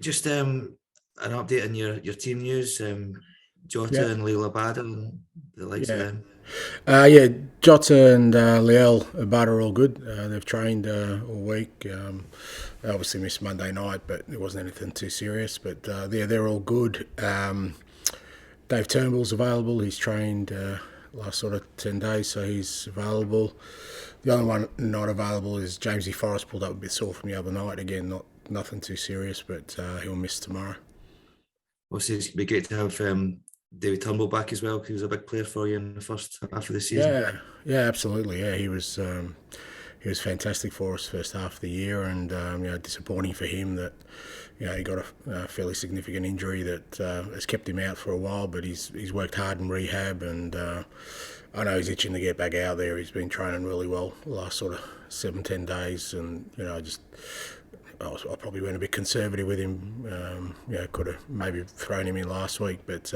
Just an update on your team news. Yeah, Jota and 𝙁𝙪𝙡𝙚 and the likes of yeah. them. Yeah, Jota and 𝙤𝙪𝙡𝙚 are all good. They've trained all week. They obviously missed Monday night, but it wasn't anything too serious. But they're all good. Dave Turnbull's available. He's trained last sort of 10 days, so he's available. The only one not available is Jamesy Forrest, pulled up a bit sore from the other night. Again, nothing too serious, but he'll miss tomorrow. Well, it'd be great to have David Turnbull back as well, because he was a big player for you in the first half of the season. Yeah, absolutely. Yeah, he was fantastic for us first half of the year, and disappointing for him that he got a fairly significant injury that has kept him out for a while. But he's worked hard in rehab, and I know he's itching to get back out there. He's been training really well the last sort of 7-10 days, and I probably went a bit conservative with him. Could have maybe thrown him in last week, but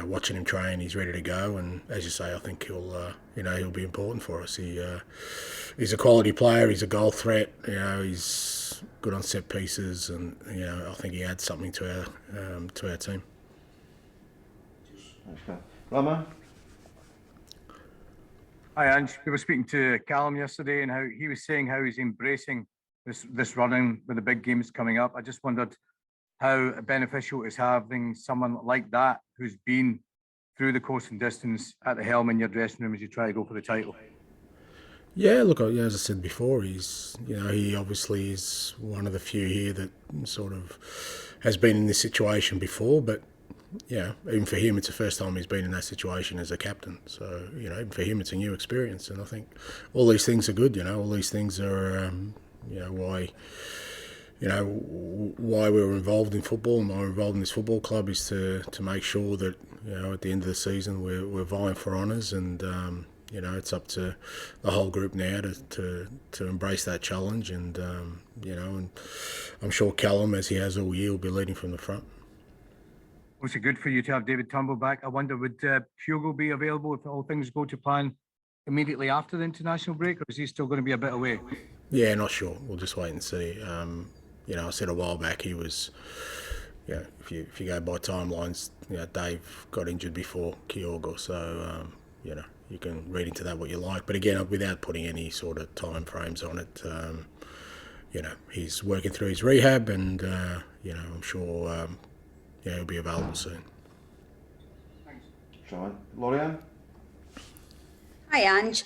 watching him train, he's ready to go. And as you say, I think he'll be important for us. He's a quality player. He's a goal threat. He's good on set pieces, and I think he adds something to our team. Okay, Rama. Hi, Ange. We were speaking to Callum yesterday, and how he was saying how he's embracing this running with the big games coming up. I just wondered how beneficial it is having someone like that who's been through the course and distance at the helm in your dressing room as you try to go for the title. Yeah, look, as I said before, he obviously is one of the few here that sort of has been in this situation before, but even for him, it's the first time he's been in that situation as a captain. So, even for him, it's a new experience. And I think all these things are good, all these things are, why we're involved in football and why we're involved in this football club is to make sure that, at the end of the season, we're vying for honours, and, it's up to the whole group now to embrace that challenge. And, and I'm sure Callum, as he has all year, will be leading from the front. Was it good for you to have David Turnbull back? I wonder, would Hugo be available if all things go to plan immediately after the international break, or is he still going to be a bit away? Yeah, not sure. We'll just wait and see. I said a while back he was, if you go by timelines, Dave got injured before 𝙤𝙤𝙡𝙚, so, you can read into that what you like. But again, without putting any sort of time frames on it, he's working through his rehab, and, I'm sure he'll be available soon. Thanks. Sean. Lorianne? Hi, Ange.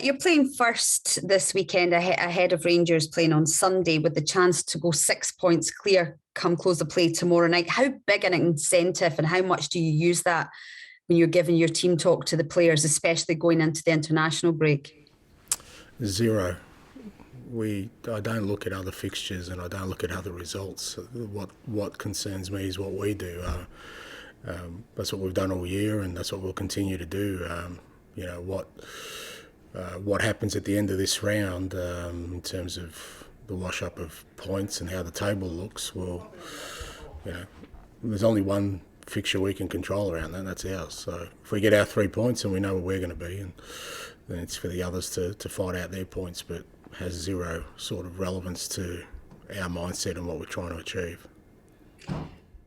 You're playing first this weekend ahead of Rangers playing on Sunday, with the chance to go 6 points clear come close of play tomorrow night. How big an incentive, and how much do you use that when you're giving your team talk to the players, especially going into the international break? Zero. I don't look at other fixtures, and I don't look at other results. What concerns me is what we do. That's what we've done all year, and that's what we'll continue to do. What happens at the end of this round in terms of the wash up of points and how the table looks, well, there's only one fixture we can control around that, and that's ours. So if we get our 3 points, and we know where we're going to be, and then it's for the others to fight out their points, but has zero sort of relevance to our mindset and what we're trying to achieve.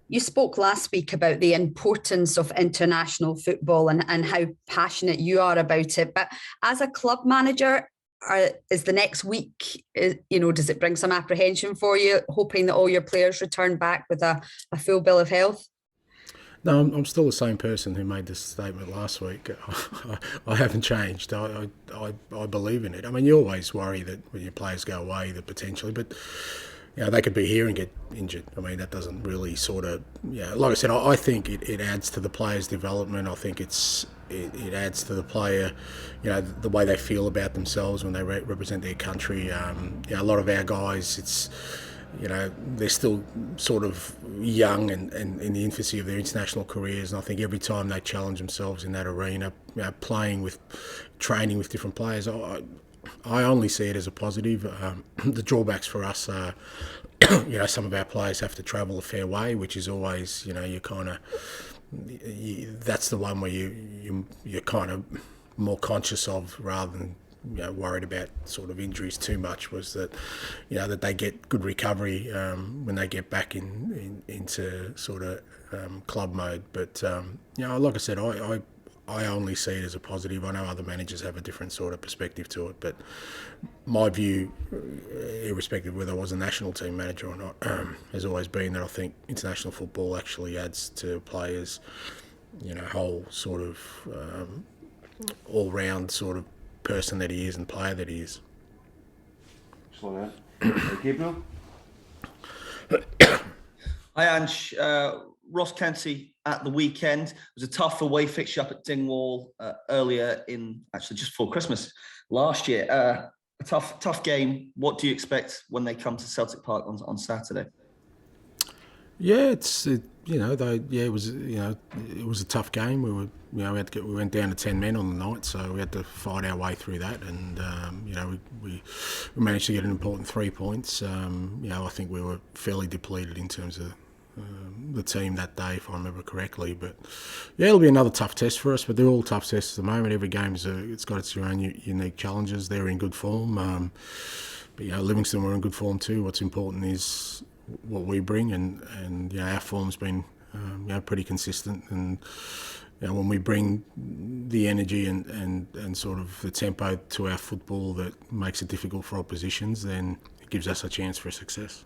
You spoke last week about the importance of international football and how passionate you are about it. But as a club manager, is the next week, does it bring some apprehension for you, hoping that all your players return back with a full bill of health? No, I'm still the same person who made this statement last week. I haven't changed. I believe in it. I mean, you always worry that when your players go away, that potentially, but they could be here and get injured. I mean, that doesn't really sort of, like I said, I think it adds to the player's development. I think it adds to the player, the way they feel about themselves when they represent their country. A lot of our guys, they're still sort of young and in the infancy of their international careers, and I think every time they challenge themselves in that arena, training with different players, I only see it as a positive. The drawbacks for us are, some of our players have to travel a fair way, which is always, that's the one where you're kind of more conscious of, rather than worried about sort of injuries too much was that, that they get good recovery when they get back into sort of club mode. But, like I said, I only see it as a positive. I know other managers have a different sort of perspective to it, but my view, irrespective of whether I was a national team manager or not, has always been that I think international football actually adds to players, whole sort of all-round sort of person that he is and player that he is. Slow down. Gabriel? Hi, Ange. Ross County at the weekend. It was a tough away fixture up at 𝙢𝙤𝙡𝙚 earlier actually just before Christmas last year. A tough game. What do you expect when they come to Celtic Park on Saturday? Yeah, it was a tough game. We went down to 10 men on the night, so we had to fight our way through that, and we managed to get an important 3 points. I think we were fairly depleted in terms of the team that day, if I remember correctly. But yeah, it'll be another tough test for us. But they're all tough tests at the moment. Every game's it's got its own unique challenges. They're in good form, but Livingston were in good form too. What's important is what we bring, and our form's been pretty consistent. And when we bring the energy and sort of the tempo to our football that makes it difficult for oppositions, then it gives us a chance for success.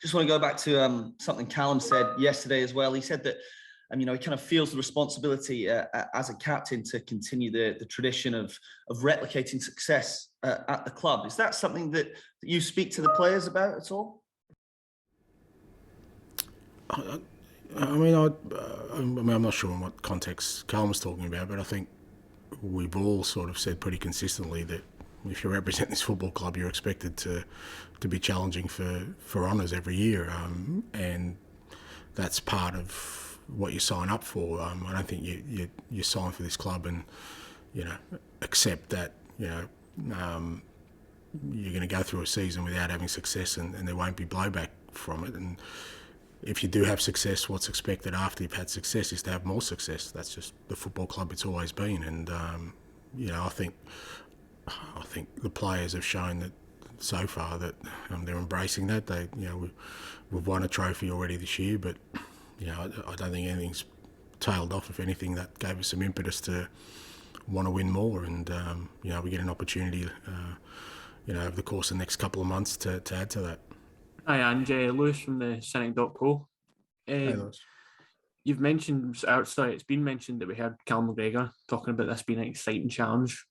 Just want to go back to something Callum said yesterday as well. He said that he kind of feels the responsibility as a captain to continue the tradition of replicating success at the club. Is that something that you speak to the players about at all? I'm not sure in what context Callum was talking about, but I think we've all sort of said pretty consistently that if you represent this football club, you're expected to be challenging for honours every year, and that's part of what you sign up for. I don't think you sign for this club and accept that you're going to go through a season without having success, and there won't be blowback from it. And if you do have success, what's expected after you've had success is to have more success. That's just the football club it's always been. And I think the players have shown that so far that they're embracing that. We've won a trophy already this year, but I don't think anything's tailed off. If anything, that gave us some impetus to want to win more, and we get an opportunity over the course of the next couple of months to add to that. Hi, Ange. Lewis from the Cynic.co. Hey, Lewis. You've mentioned, it's been mentioned that we heard Callum McGregor talking about this being an exciting challenge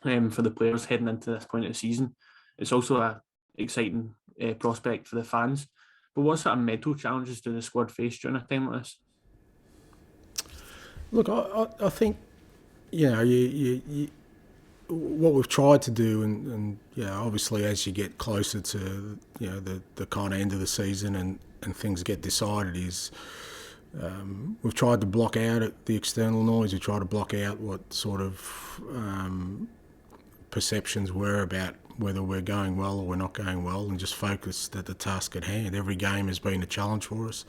for the players heading into this point of the season. It's also an exciting prospect for the fans. But what sort of mental challenges do the squad face during a time like this? Look, I think, what we've tried to do, and obviously as you get closer to the kind of end of the season and things get decided, is we've tried to block out the external noise. We try to block out what sort of perceptions were about whether we're going well or we're not going well, and just focused at the task at hand. Every game has been a challenge for us.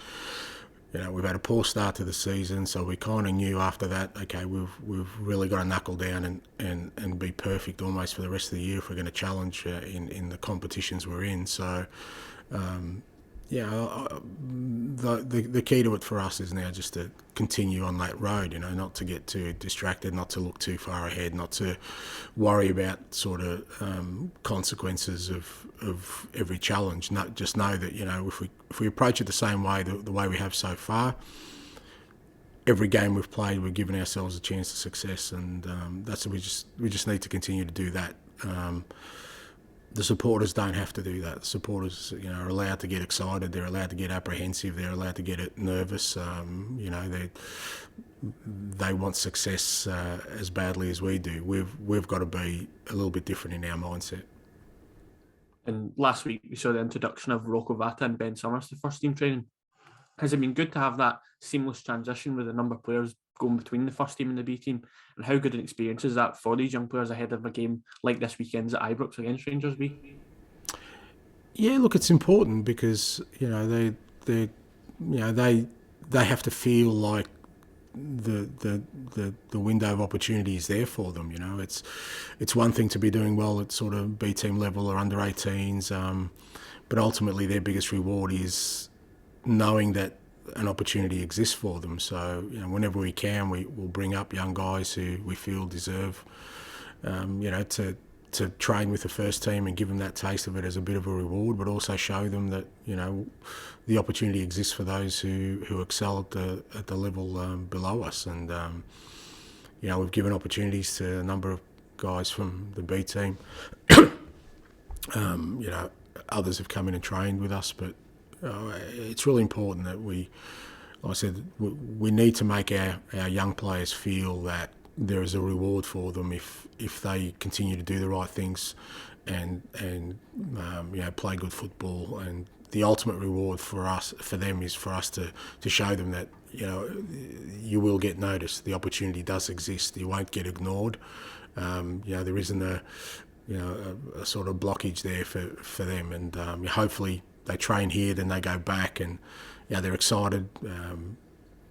We've had a poor start to the season, so we kind of knew after that, okay, we've really got to knuckle down and be perfect almost for the rest of the year if we're going to challenge in the competitions we're in. So, the key to it for us is now just to continue on that road, not to get too distracted, not to look too far ahead, not to worry about sort of consequences of every challenge. Just know that, if we approach it the same way, the way we have so far, every game we've played, we've given ourselves a chance of success, and that's we just need to continue to do that. The supporters don't have to do that. The supporters, are allowed to get excited. They're allowed to get apprehensive. They're allowed to get nervous. They want success as badly as we do. We've got to be a little bit different in our mindset. And last week we saw the introduction of Rocco Vata and Ben Summers to first team training. Has it been good to have that seamless transition with a number of players going between the first team and the B team? And how good an experience is that for these young players ahead of a game like this weekend's at Ibrox against Rangers B? Yeah, look, it's important because they have to feel like the window of opportunity is there for them. You know, it's one thing to be doing well at sort of B team level or under 18s, but ultimately their biggest reward is knowing that an opportunity exists for them. So, you know, whenever we can, we'll bring up young guys who we feel deserve, you know, to train with the first team and give them that taste of it as a bit of a reward, but also show them that, you know, the opportunity exists for those who excel at the level below us. And, you know, we've given opportunities to a number of guys from the B team. You know, others have come in and trained with us, but it's really important that like I said, we need to make our young players feel that there is a reward for them if they continue to do the right things and you know, play good football. And the ultimate reward for them is for us to show them that, you know, you will get noticed. The opportunity does exist. You won't get ignored. You know, there isn't a sort of blockage there for them. And hopefully they train here, then they go back, and you know, they're excited.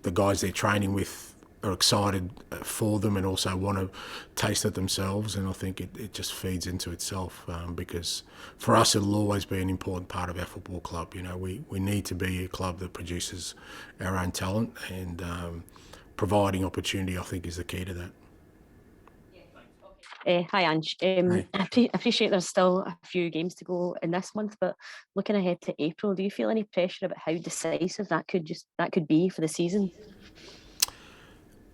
The guys they're training with are excited for them and also want to taste it themselves, and I think it just feeds into itself, because for us it'll always be an important part of our football club. You know, we need to be a club that produces our own talent, and providing opportunity, I think, is the key to that. Hi Ange. Hi. I appreciate there's still a few games to go in this month, but looking ahead to April, do you feel any pressure about how decisive that could be for the season?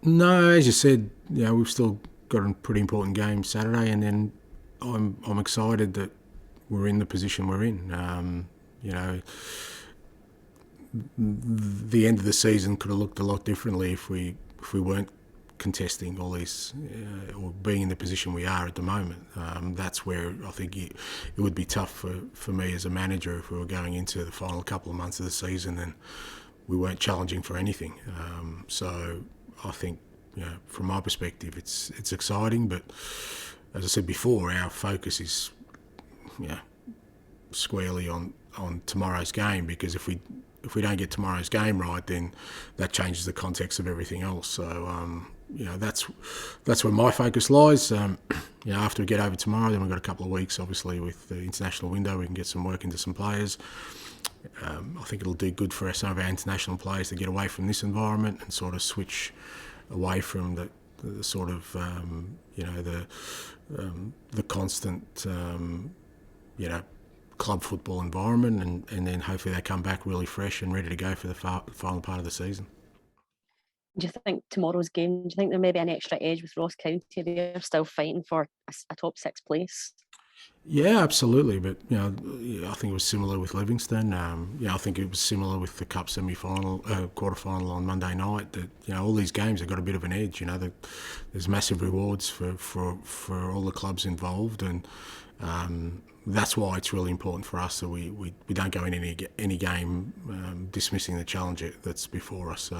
No, as you said, you know, we've still got a pretty important game Saturday, and then I'm excited that we're in the position we're in. You know, the end of the season could have looked a lot differently if we weren't contesting all these or being in the position we are at the moment. That's where I think it would be tough for me as a manager if we were going into the final couple of months of the season and we weren't challenging for anything. So I think, you know, from my perspective, it's exciting, but as I said before, our focus is, you know, squarely on tomorrow's game, because if we don't get tomorrow's game right, then that changes the context of everything else. So you know, that's where my focus lies. You know, after we get over tomorrow, then we've got a couple of weeks, obviously, with the international window. We can get some work into some players. I think it'll do good for some of our international players to get away from this environment and sort of switch away from the sort of you know, the constant you know, club football environment, and then hopefully they come back really fresh and ready to go for the final part of the season. Do you think tomorrow's game, do you think there may be an extra edge with Ross County? They're still fighting for a top 6 place? Yeah, absolutely. But, you know, I think it was similar with Livingston. Yeah, I think it was similar with the Cup semi-final, quarter-final on Monday night. That, you know, all these games have got a bit of an edge. You know, there's massive rewards for all the clubs involved, and that's why it's really important for us that we don't go in any game dismissing the challenge that's before us.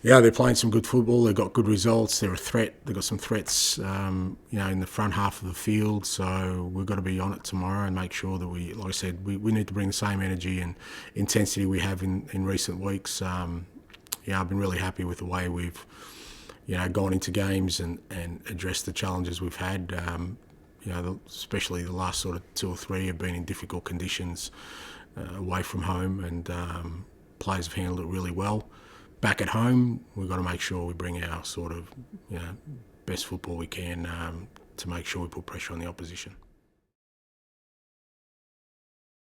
Yeah, they're playing some good football. They've got good results. They're a threat. They've got some threats, you know, in the front half of the field. So we've got to be on it tomorrow and make sure that like I said, we need to bring the same energy and intensity we have in recent weeks. Yeah, I've been really happy with the way we've, you know, gone into games and addressed the challenges we've had. You know, especially the last sort of 2 or 3 have been in difficult conditions away from home, and players have handled it really well. Back at home, we've got to make sure we bring our sort of, you know, best football we can to make sure we put pressure on the opposition.